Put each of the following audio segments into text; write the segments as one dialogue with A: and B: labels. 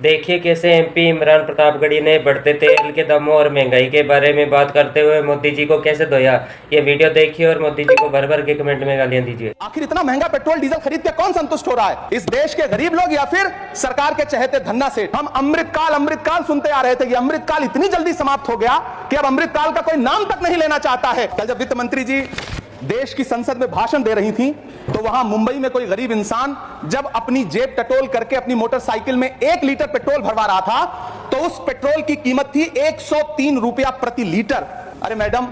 A: देखिए कैसे एमपी इमरान प्रतापगढ़ी ने बढ़ते तेल के दामों और महंगाई के बारे में बात करते हुए मोदी जी को कैसे धोया। ये वीडियो देखिए और मोदी जी को भर भर के कमेंट में गालियां दीजिए।
B: आखिर इतना महंगा पेट्रोल डीजल खरीद के कौन संतुष्ट हो रहा है? इस देश के गरीब लोग या फिर सरकार के चहेते धन्ना सेठ? हम अमृतकाल सुनते आ रहे थे। ये अमृतकाल इतनी जल्दी समाप्त हो गया कि अब अमृतकाल का कोई नाम तक नहीं लेना चाहता है। कल जब वित्त मंत्री जी देश की संसद में भाषण दे रही थी तो वहां मुंबई में कोई गरीब इंसान जब अपनी जेब टटोल करके अपनी मोटरसाइकिल में 1 लीटर पेट्रोल भरवा रहा था तो उस पेट्रोल की कीमत थी 103 रुपया प्रति लीटर। अरे मैडम,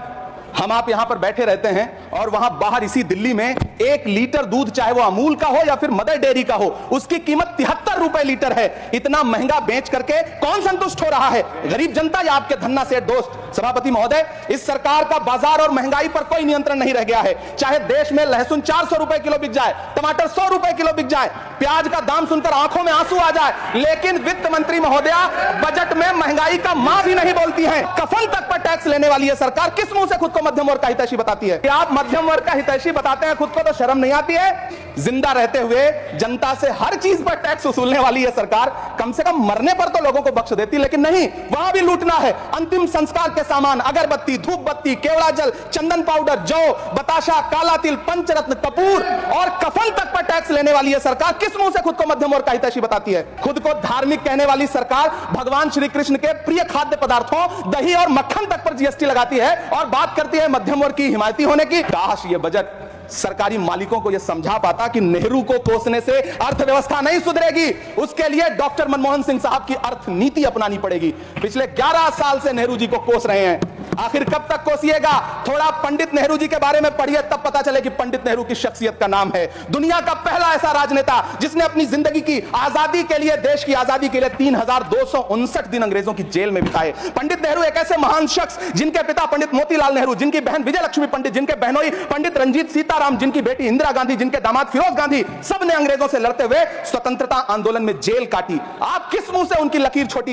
B: हम आप यहां पर बैठे रहते हैं और वहां बाहर इसी दिल्ली में 1 लीटर दूध, चाहे वो अमूल का हो या फिर मदर डेयरी का हो, उसकी कीमत 73 रुपए लीटर है। इतना महंगा बेच करके कौन संतुष्ट हो रहा है? गरीब जनता या आपके धन्ना सेठ दोस्त? सभापति महोदय, इस सरकार का बाजार और महंगाई पर कोई नियंत्रण नहीं रह गया है। चाहे देश में लहसुन 400 रुपए किलो बिक जाए, टमाटर 100 रुपए किलो बिक जाए, प्याज का दाम सुनकर आंखों में आंसू आ जाए, लेकिन वित्त मंत्री महोदया बजट में महंगाई का मां भी नहीं बोलती है। कफन तक पर टैक्स लेने वाली है सरकार। किस मुंह से खुद को मध्यम वर्ग का हितैषी बताती है? कि आप मध्यम वर्ग का हितैषी बताते हैं खुद को, तो शर्म नहीं आती है? जिंदा रहते हुए जनता से हर चीज पर टैक्स वसूलने वाली है सरकार। कम से कम मरने पर तो लोगों को बख्श देती, लेकिन नहीं, वहां भी लूटना है। अंतिम संस्कार के सामान, अगरबत्ती, धूप बत्ती, केवड़ा जल, चंदन पाउडर, जौ, बताशा, काला तिल, पंचरत्न, कपूर और कफन तक पर टैक्स लेने वाली है सरकार। किस मुंह से खुद को मध्यम वर्ग का हितैषी बताती है? खुद को धार्मिक कहने वाली सरकार भगवान श्री कृष्ण के प्रिय खाद्य पदार्थों, दही और मक्खन तक पर जीएसटी लगाती है और बात करती है मध्यम वर्ग की हिमायती होने की। काश ये बजट सरकारी मालिकों को यह समझा पाता कि नेहरू को कोसने से अर्थव्यवस्था नहीं सुधरेगी। उसके लिए डॉक्टर मनमोहन सिंह साहब की अर्थ नीति अपनानी पड़ेगी। पिछले 11 साल से नेहरू जी को कोस रहे हैं, आखिर कब तक कोसिएगा? थोड़ा पंडित नेहरू जी के बारे में पढ़िए, तब पता चले कि पंडित नेहरू की शख्सियत का नाम है। दुनिया का पहला ऐसा राजनेता जिसने अपनी जिंदगी की आजादी के लिए, देश की आजादी के लिए 3259 दिन अंग्रेजों की जेल में बिताए। पंडित नेहरू एक ऐसे महान शख्स जिनके पिता पंडित मोतीलाल नेहरू, जिनकी बहन विजय लक्ष्मी पंडित, जिनके बहनोई पंडित रंजीत सीताराम, जिनकी बेटी इंदिरा गांधी, जिनके दामाद फिरोज गांधी, सब ने अंग्रेजों से लड़ते हुए स्वतंत्रता आंदोलन में जेल काटी। आप किस मुंह से उनकी लकीर छोटी